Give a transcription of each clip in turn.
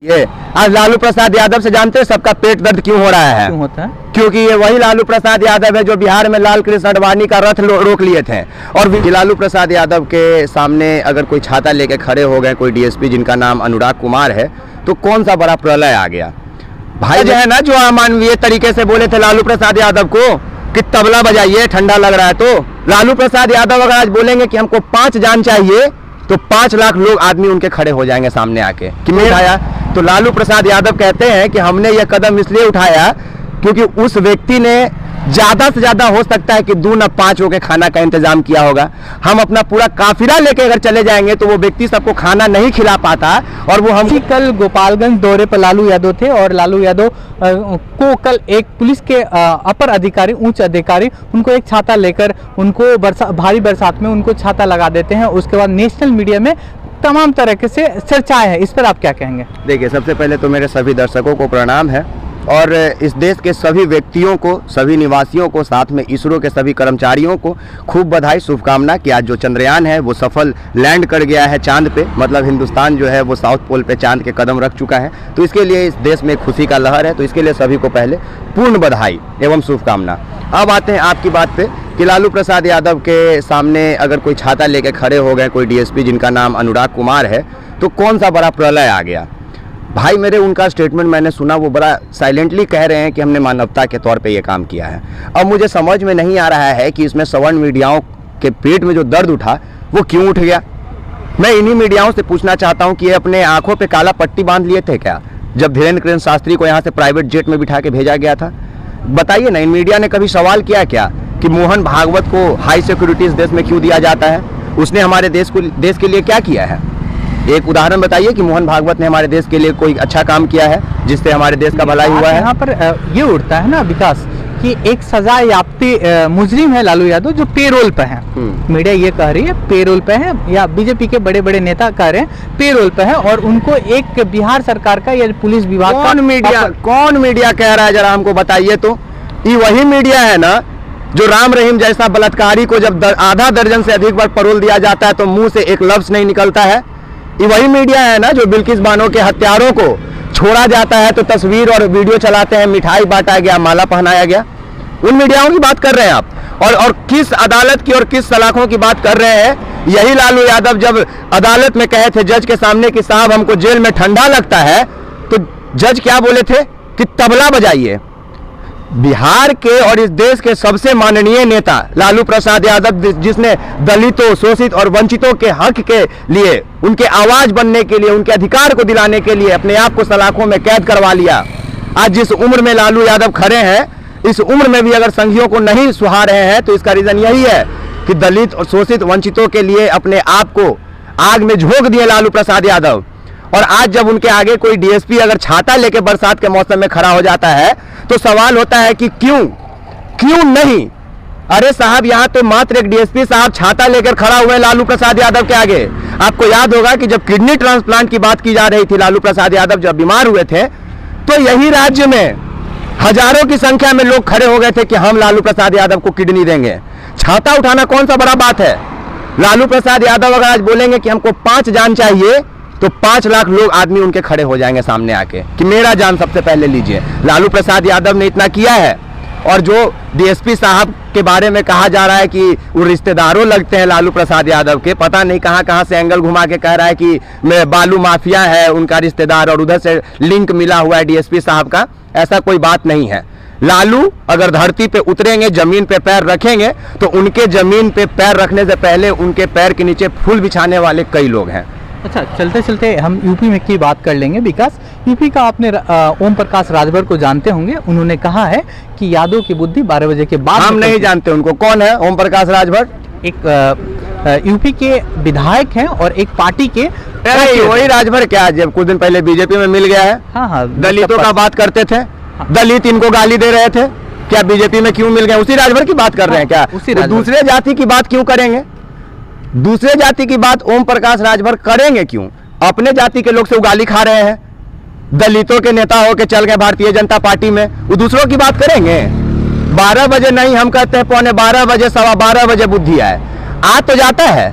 ये आज लालू प्रसाद यादव से जानते हैं सबका पेट दर्द क्यों हो रहा है? क्यों होता है? क्योंकि ये वही लालू प्रसाद यादव है जो बिहार में लाल कृष्ण आडवाणी का रथ रोक लिए थे। और लालू प्रसाद यादव के सामने अगर कोई छाता लेके खड़े हो गए, कोई डीएसपी जिनका नाम अनुराग कुमार है, तो कौन सा बड़ा प्रलय आ गया। भाई जो है ना, जो अमानवीय तरीके से बोले थे लालू प्रसाद यादव को कि तबला बजाइए, ठंडा लग रहा है, तो लालू प्रसाद यादव अगर आज बोलेंगे कि हमको 5 जान चाहिए तो 5 लाख लोग आदमी उनके खड़े हो जाएंगे सामने आके कि मैं उठाया। तो लालू प्रसाद यादव कहते हैं कि हमने ये कदम इसलिए उठाया क्योंकि उस व्यक्ति ने ज्यादा से ज्यादा हो सकता है कि 2 न 5 के खाना का इंतजाम किया होगा। हम अपना पूरा काफिला लेके अगर चले जाएंगे तो वो व्यक्ति सबको खाना नहीं खिला पाता। और वो हम कल गोपालगंज दौरे पर लालू यादव थे और लालू यादव को कल एक पुलिस के अपर अधिकारी, उच्च अधिकारी उनको एक छाता लेकर उनको भारी बरसात में उनको छाता लगा देते हैं। उसके बाद नेशनल मीडिया में तमाम तरह के से चर्चाएं हैं, इस पर आप क्या कहेंगे? देखिए, सबसे पहले तो मेरे सभी दर्शकों को प्रणाम है और इस देश के सभी व्यक्तियों को, सभी निवासियों को, साथ में इसरो के सभी कर्मचारियों को खूब बधाई, शुभकामना कि आज जो चंद्रयान है वो सफल लैंड कर गया है चांद पे। मतलब हिंदुस्तान जो है वो साउथ पोल पे चांद के कदम रख चुका है। तो इसके लिए इस देश में खुशी का लहर है। तो इसके लिए सभी को पहले पूर्ण बधाई एवं शुभकामना। अब आते हैं आपकी बात पे कि लालू प्रसाद यादव के सामने अगर कोई छाता लेके खड़े हो गए, कोई डीएसपी जिनका नाम अनुराग कुमार है, तो कौन सा बड़ा प्रलय आ गया। भाई मेरे उनका स्टेटमेंट मैंने सुना, वो बड़ा साइलेंटली कह रहे हैं कि हमने मानवता के तौर पे ये काम किया है। अब मुझे समझ में नहीं आ रहा है कि इसमें सवर्ण मीडियाओं के पेट में जो दर्द उठा वो क्यों उठ गया। मैं इन्हीं मीडियाओं से पूछना चाहता हूँ कि ये अपने आंखों पे काला पट्टी बांध लिए थे क्या जब धीरेन्द्र कृष्ण शास्त्री को यहाँ से प्राइवेट जेट में बिठा के भेजा गया था? बताइए ना, इन मीडिया ने कभी सवाल किया क्या कि मोहन भागवत को हाई सिक्योरिटी इस देश में क्यों दिया जाता है? उसने हमारे देश के लिए क्या किया है? एक उदाहरण बताइए कि मोहन भागवत ने हमारे देश के लिए कोई अच्छा काम किया है जिससे हमारे देश का भलाई हुआ है। यहाँ पर ये उठता है ना विकास कि एक सजा याफ्ते मुजरिम है लालू यादव जो पेरोल पे है। मीडिया ये कह रही है पेरोल पे है, या बीजेपी के बड़े बड़े नेता कह रहे हैं पेरोल पे है, और उनको एक बिहार सरकार का या पुलिस विभाग कौन मीडिया कह रहा है, जरा हमको बताइए। तो ये वही मीडिया है ना जो राम रहीम जैसा बलात्कारी को जब आधा दर्जन से अधिक बार पैरोल दिया जाता है तो मुंह से एक लफ्ज नहीं निकलता है। ये वही मीडिया है ना जो बिल्किस बानो के हत्यारों को छोड़ा जाता है तो तस्वीर और वीडियो चलाते हैं, मिठाई बांटा गया, माला पहनाया गया। उन मीडियाओं की बात कर रहे हैं आप। और किस अदालत की और किस सलाखों की बात कर रहे हैं? यही लालू यादव जब अदालत में कहे थे जज के सामने कि साहब हमको जेल में ठंडा लगता है, तो जज क्या बोले थे कि तबला बजाइए। बिहार के और इस देश के सबसे माननीय नेता लालू प्रसाद यादव, जिसने दलितों, शोषित और वंचितों के हक के लिए, उनके आवाज बनने के लिए, उनके अधिकार को दिलाने के लिए अपने आप को सलाखों में कैद करवा लिया। आज जिस उम्र में लालू यादव खड़े हैं, इस उम्र में भी अगर संघियों को नहीं सुहा रहे हैं तो इसका रीजन यही है कि दलित और शोषित वंचितों के लिए अपने आप को आग में झोंक दिए लालू प्रसाद यादव। और आज जब उनके आगे कोई डीएसपी अगर छाता लेके बरसात के मौसम में खड़ा हो जाता है तो सवाल होता है कि क्यों नहीं। अरे साहब, यहाँ तो मात्र एक डीएसपी साहब छाता लेकर खड़ा हुए लालू प्रसाद यादव के आगे। आपको याद होगा कि जब किडनी ट्रांसप्लांट की बात की जा रही थी, लालू प्रसाद यादव जब बीमार हुए थे, तो यही राज्य में हजारों की संख्या में लोग खड़े हो गए थे कि हम लालू प्रसाद यादव को किडनी देंगे। छाता उठाना कौन सा बड़ा बात है? लालू प्रसाद यादव अगर आज बोलेंगे कि हमको 5 जान चाहिए तो 5 लाख लोग आदमी उनके खड़े हो जाएंगे सामने आके कि मेरा जान सबसे पहले लीजिए। लालू प्रसाद यादव ने इतना किया है। और जो डीएसपी साहब के बारे में कहा जा रहा है कि वो रिश्तेदारों लगते हैं लालू प्रसाद यादव के, पता नहीं कहां से एंगल घुमा के कह रहा है कि मैं बालू माफिया है उनका रिश्तेदार और उधर से लिंक मिला हुआ है डीएसपी साहब का। ऐसा कोई बात नहीं है। लालू अगर धरती पे उतरेंगे, जमीन पे पैर रखेंगे, तो उनके जमीन पे पैर रखने से पहले उनके पैर के नीचे फूल बिछाने वाले कई लोग हैं। अच्छा, चलते चलते हम यूपी में की बात कर लेंगे विकास। यूपी का आपने ओम प्रकाश राजभर को जानते होंगे। उन्होंने कहा है कि यादव की बुद्धि 12 बजे के बाद। हम नहीं जानते उनको, कौन है ओम प्रकाश राजभर? एक यूपी के विधायक हैं और एक पार्टी के। वही राजभर क्या जब कुछ दिन पहले बीजेपी में मिल गया है? हाँ, दलितों का बात करते थे, दलित इनको गाली दे रहे थे, क्या बीजेपी में क्यों मिल गए? उसी राजभर की बात कर रहे हैं क्या? दूसरे जाति की बात क्यों करेंगे? दूसरे जाति की बात ओम प्रकाश राजभर करेंगे क्यों? अपने जाति के लोग से गाली खा रहे हैं। दलितों के नेता होके चल गए भारतीय जनता पार्टी में, वो दूसरों की बात करेंगे? 12 बजे नहीं, हम कहते हैं 11:15 बजे, 12:15 बजे बुद्धि आए। आ तो जाता है।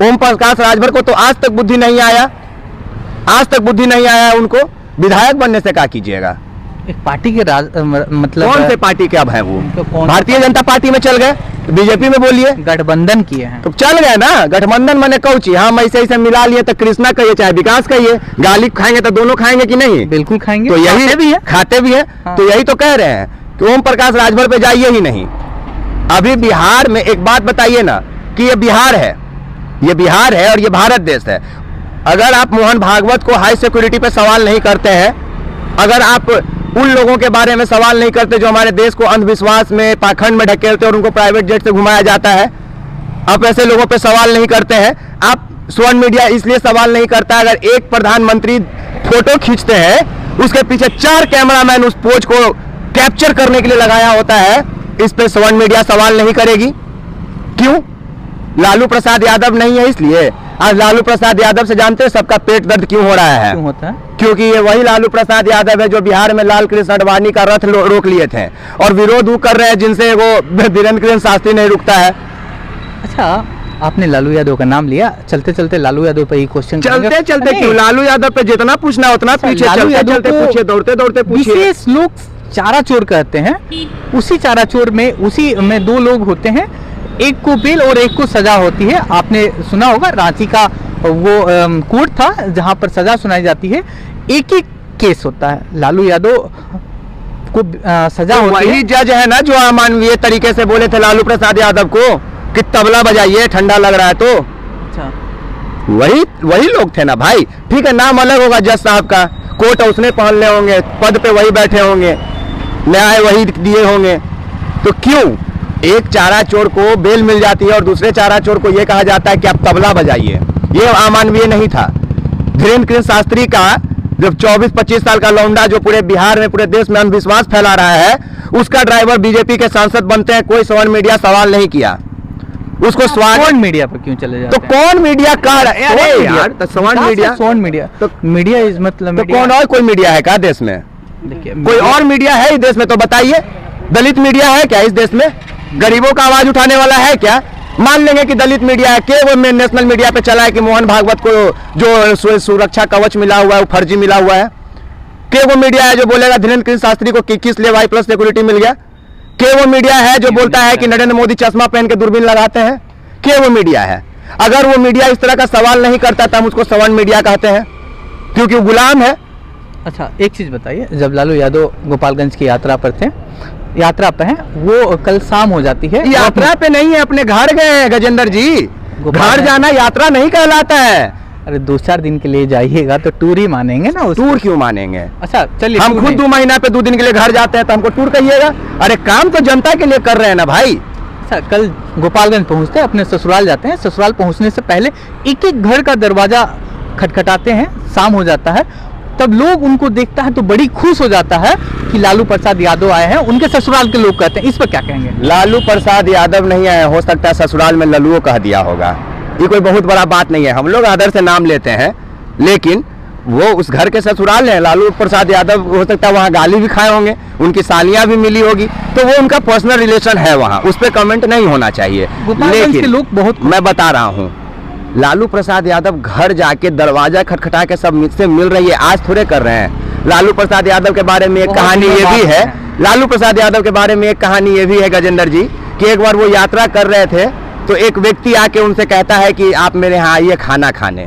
ओम प्रकाश राजभर को तो आज तक बुद्धि नहीं आया, आज तक बुद्धि नहीं आया उनको। विधायक बनने से क्या कीजिएगा? एक पार्टी के मतलब कौन से पार्टी के अब है वो? तो कौन- भारतीय जनता पार्टी में चल गए, बीजेपी में बोलिए, गठबंधन किए हैं। तो चल गए ना। गठबंधन मैंने कौची, हम ऐसे मिला लिए तो कृष्णा कहिए चाहे विकास कहिए, गाली खाएंगे तो दोनों खाएंगे कि नहीं? बिल्कुल खाएंगे, तो यही खाते भी है। खाते भी है। हाँ। तो यही तो कह रहे हैं कि ओम प्रकाश राजभर पे जाइए ही नहीं। अभी बिहार में एक बात बताइए ना कि ये बिहार है, ये बिहार है और ये भारत देश है। अगर आप मोहन भागवत को हाई सिक्योरिटी पे सवाल नहीं करते हैं, अगर आप उन लोगों के बारे में सवाल नहीं करते जो हमारे देश को अंधविश्वास में, पाखंड में ढकेलते और उनको प्राइवेट जेट से घुमाया जाता है, आप ऐसे लोगों पे सवाल नहीं करते हैं। आप स्वर्ण मीडिया इसलिए सवाल नहीं करता, अगर एक प्रधानमंत्री फोटो खींचते हैं उसके पीछे 4 कैमरामैन उस पोज को कैप्चर करने के लिए लगाया होता है, इस पे स्वर्ण मीडिया सवाल नहीं करेगी। क्यों? लालू प्रसाद यादव नहीं है इसलिए। आज लालू प्रसाद यादव से जानते हैं सबका पेट दर्द क्यों हो रहा है? क्यों होता है? क्योंकि ये वही लालू प्रसाद यादव है जो बिहार में लाल कृष्ण आडवाणी का रथ रोक लिए थे और विरोध वो कर रहे हैं जिनसे वो वीरेंद्र कृष्ण शास्त्री नहीं रुकता है। अच्छा, आपने लालू यादव का नाम लिया, चलते चलते लालू यादव पे ही क्वेश्चन चलते चलते क्यों? लालू यादव पे जितना पूछना उतना पीछे, चलते चलते पूछिए, दौड़ते दौड़ते पूछिए। विशेष लोग चारा चोर कहते हैं, उसी चारा चोर में, उसी में 2 लोग होते हैं, एक को बेल और एक को सजा होती है। आपने सुना होगा रांची का वो कोर्ट था जहां पर सजा सुनाई जाती है, एक ही केस होता है। लालू यादव को सजा तो होती है। वही जज है ना जो अमानवीय तरीके से बोले थे लालू प्रसाद यादव को कि तबला बजाइए ठंडा लग रहा है। तो अच्छा, वही लोग थे ना भाई। ठीक है, नाम अलग होगा जज साहब का, कोट उसने पहनने होंगे, पद पे वही बैठे होंगे, न्याय वही दिए होंगे। तो क्यों एक चारा चोर को बेल मिल जाती है और दूसरे चारा चोर को यह कहा जाता है कि आप तबला बजाइए? ये अमानवीय नहीं था। धीरेन्द्र कृष्ण शास्त्री का जब 24-25 साल का लौंडा जो पूरे बिहार में, पूरे देश में अंधविश्वास फैला रहा है, उसका ड्राइवर बीजेपी के सांसद बनते हैं, कोई स्वर्ण मीडिया सवाल नहीं किया उसको। स्वागत मीडिया पर क्यों चले जाते तो कौन मीडिया कह रहा है? अरे यार, तो स्वर्ण मीडिया, स्वर्ण मीडिया तो मीडिया इज मतलब तो कौन और कोई मीडिया है क्या देश में? देखिए, कोई और मीडिया है इस देश में तो बताइए। दलित मीडिया है क्या इस देश में? गरीबों का आवाज उठाने वाला है क्या? मान लेंगे कि दलित मीडिया है, के वो नेशनल मीडिया पे चला है कि मोहन भागवत को जो सुरक्षा कवच मिला हुआ है वो फर्जी मिला हुआ है? के वो मीडिया है जो बोलेगा धीरेन्द्र कृष्ण शास्त्री को किस लिए वाई प्लस सिक्योरिटी मिल गया? के वो मीडिया है जो बोलता है कि नरेंद्र मोदी चश्मा पहन के दूरबीन लगाते हैं? के वो मीडिया है? अगर वो मीडिया इस तरह का सवाल नहीं करता तो हम उसको सवर्ण मीडिया कहते हैं, क्योंकि वो गुलाम है। अच्छा, एक चीज बताइए, जब लालू यादव गोपालगंज की यात्रा पर थे, यात्रा पे हैं, वो कल शाम हो जाती है। यात्रा पे नहीं है, अपने घर गए हैं गजेंद्र जी। घर जाना यात्रा नहीं कहलाता है। अरे 2-4 दिन के लिए जाइएगा तो टूर ही मानेंगे ना उसको। टूर क्यों मानेंगे? अच्छा चलिए, हम खुद 2 महीना पे 2 दिन के लिए घर जाते हैं तो हमको टूर कहिएगा? अरे काम तो जनता के लिए कर रहे हैं ना भाई। अच्छा, कल गोपालगंज पहुंचते हैं, अपने ससुराल जाते हैं, ससुराल पहुंचने से पहले एक घर का दरवाजा खटखटाते हैं, शाम हो जाता है, तब लोग उनको देखता है तो बड़ी खुश हो जाता है कि लालू प्रसाद यादव आए हैं। उनके ससुराल के लोग कहते हैं, इस पर क्या कहेंगे? लालू प्रसाद यादव नहीं आए, हो सकता है ससुराल में लल्लुओ कह दिया होगा। ये कोई बहुत बड़ा बात नहीं है, हम लोग आदर से नाम लेते हैं, लेकिन वो उस घर के ससुराल है। लालू प्रसाद यादव हो सकता है वहाँ गाली भी खाए होंगे, उनकी सालियाँ भी मिली होगी, तो वो उनका पर्सनल रिलेशन है वहाँ, उस पर कमेंट नहीं होना चाहिए। गोपालगंज के लोग बहुत, मैं बता रहा हूँ, लालू प्रसाद यादव घर जाके दरवाजा खटखटा के सब मुझसे मिल रही है, आज थोड़े कर रहे हैं। लालू प्रसाद यादव के बारे में एक कहानी ये भी है, लालू प्रसाद यादव के बारे में एक कहानी ये भी है गजेंद्र जी, कि एक बार वो यात्रा कर रहे थे तो एक व्यक्ति आके उनसे कहता है कि आप मेरे यहाँ आइए खाना खाने।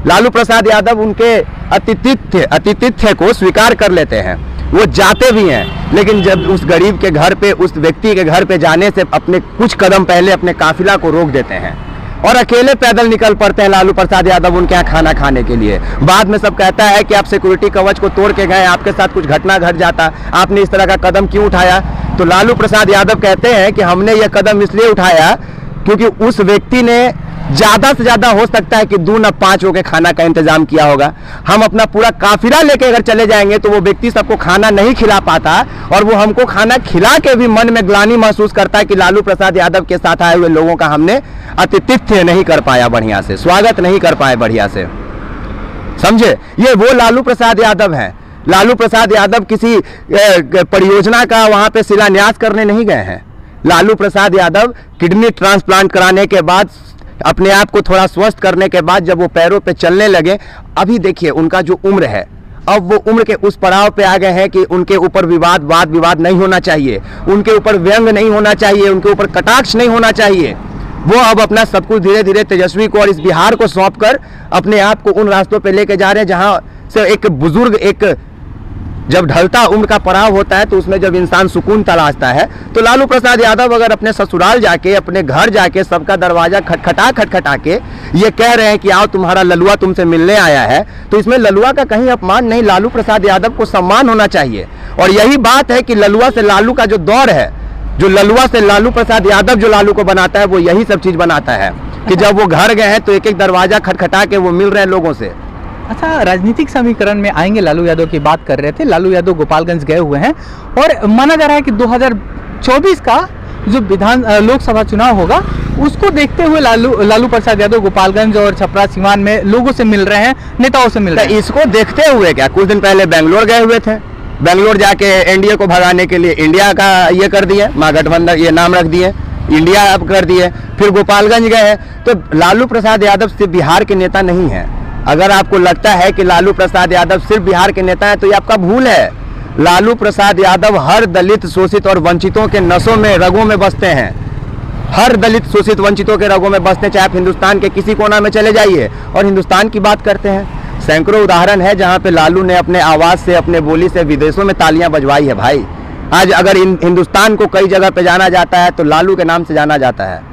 लालू प्रसाद यादव उनके आतिथ्य को स्वीकार कर लेते हैं, वो जाते भी हैं, लेकिन जब उस गरीब के घर पे, उस व्यक्ति के घर पे जाने से अपने कुछ कदम पहले अपने काफिला को रोक देते हैं और अकेले पैदल निकल पड़ते हैं लालू प्रसाद यादव उनके यहाँ खाना खाने के लिए। बाद में सब कहता है कि आप सिक्योरिटी कवच को तोड़ के गए, आपके साथ कुछ घटना घट जाता, आपने इस तरह का कदम क्यों उठाया? तो लालू प्रसाद यादव कहते हैं कि हमने यह कदम इसलिए उठाया क्योंकि उस व्यक्ति ने ज्यादा से ज्यादा हो सकता है कि 2 न 5 हो के खाना का इंतजाम किया होगा। हम अपना पूरा काफिला लेके अगर चले जाएंगे तो वो व्यक्ति सबको खाना नहीं खिला पाता और वो हमको खाना खिला के भी मन में ग्लानि महसूस करता है कि लालू प्रसाद यादव के साथ आए हुए लोगों का हमने आतिथ्य नहीं कर पाया बढ़िया से, स्वागत नहीं कर पाए बढ़िया से, समझे? ये वो लालू प्रसाद यादव हैं। लालू प्रसाद यादव किसी परियोजना का वहां पे शिलान्यास करने नहीं गए हैं। लालू प्रसाद यादव किडनी ट्रांसप्लांट कराने के बाद, अपने आप को थोड़ा स्वस्थ करने के बाद जब वो पैरों पे चलने लगे, अभी देखिए उनका जो उम्र है अब वो उम्र के उस पड़ाव पे आ गए हैं कि उनके ऊपर वाद विवाद नहीं होना चाहिए, उनके ऊपर व्यंग नहीं होना चाहिए, उनके ऊपर कटाक्ष नहीं होना चाहिए। वो अब अपना सब कुछ धीरे धीरे तेजस्वी को और इस बिहार को सौंप कर अपने आप को उन रास्तों पे लेके जा रहे हैं जहां से एक बुजुर्ग, एक जब ढलता उम्र का पड़ाव होता है तो उसमें जब इंसान सुकून तलाशता है, तो लालू प्रसाद यादव अगर अपने ससुराल जाके, अपने घर जाके सबका दरवाजा खटखटा के ये कह रहे हैं कि आओ तुम्हारा ललुआ तुमसे मिलने आया है, तो इसमें ललुआ का कहीं अपमान नहीं, लालू प्रसाद यादव को सम्मान होना चाहिए। और यही बात है कि ललुआ से लालू का जो दौर है, जो ललुआ से लालू प्रसाद यादव जो लालू को बनाता है, वो यही सब चीज बनाता है कि जब वो घर गए हैं तो एक एक दरवाजा खटखटा के वो मिल रहे हैं लोगों से। अच्छा, राजनीतिक समीकरण में आएंगे, लालू यादव की बात कर रहे थे। लालू यादव गोपालगंज गए हुए हैं और माना जा रहा है कि 2024 का जो लोकसभा चुनाव होगा उसको देखते हुए लालू प्रसाद यादव गोपालगंज और छपरा सीवान में लोगों से मिल रहे हैं, नेताओं से मिल रहे हैं। इसको देखते हुए क्या, कुछ दिन पहले बेंगलोर गए हुए थे, बेंगलोर जाके एनडीए को भगाने के लिए इंडिया का ये कर दिए, महागठबंधन ये नाम रख दिए, इंडिया अब कर दिए। फिर गोपालगंज गए, तो लालू प्रसाद यादव सिर्फ बिहार के नेता नहीं है। अगर आपको लगता है कि लालू प्रसाद यादव सिर्फ बिहार के नेता है तो ये आपका भूल है। लालू प्रसाद यादव हर दलित, शोषित और वंचितों के नसों में, रगों में बसते हैं। हर दलित, शोषित, वंचितों के रगों में बसते हैं, चाहे आप हिंदुस्तान के किसी कोना में चले जाइए और हिंदुस्तान की बात करते हैं। सैकड़ों उदाहरण है जहां पे लालू ने अपने आवाज से, अपने बोली से विदेशों में तालियां बजवाई है भाई। आज अगर हिंदुस्तान को कई जगह पे जाना जाता है तो लालू के नाम से जाना जाता है।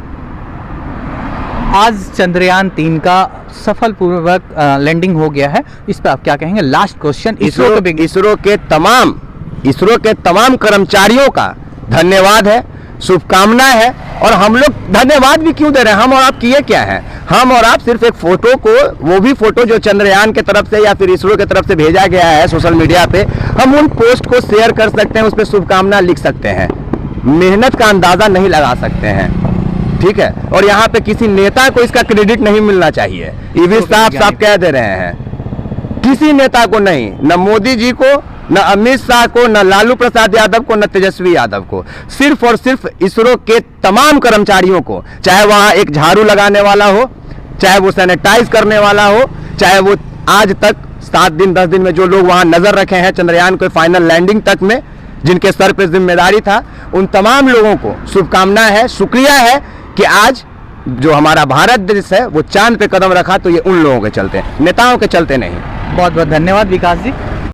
आज चंद्रयान 3 का सफलपूर्वक लैंडिंग हो गया है, इस पर आप क्या कहेंगे? Last question. इसरो के तमाम कर्मचारियों का धन्यवाद है, शुभकामना है। और हम लोग धन्यवाद भी क्यों दे रहे हैं, हम और आप किए क्या है? हम और आप सिर्फ एक फोटो को, वो भी फोटो जो चंद्रयान के तरफ से या फिर इसरो के तरफ से भेजा गया है सोशल मीडिया पे, हम उन पोस्ट को शेयर कर सकते हैं, उस पर शुभकामना लिख सकते हैं। मेहनत का अंदाजा नहीं लगा सकते हैं, ठीक है। और यहाँ पे किसी नेता को इसका क्रेडिट नहीं मिलना चाहिए, ये भी साफ साफ कह दे रहे हैं। किसी नेता को नहीं, न मोदी जी को, न अमित शाह को, न लालू प्रसाद यादव को, न तेजस्वी यादव को, सिर्फ और सिर्फ इसरो के तमाम कर्मचारियों को, चाहे वहां एक झाड़ू लगाने वाला हो, चाहे वो सैनिटाइज करने वाला हो, चाहे वो आज तक 7 दिन 10 दिन में जो लोग वहां नजर रखे हैं चंद्रयान को फाइनल लैंडिंग तक में, जिनके सर पे जिम्मेदारी था, उन तमाम लोगों को शुभकामना है, शुक्रिया है कि आज जो हमारा भारत देश है वो चांद पे कदम रखा, तो ये उन लोगों के चलते, नेताओं के चलते नहीं। बहुत बहुत धन्यवाद विकास जी।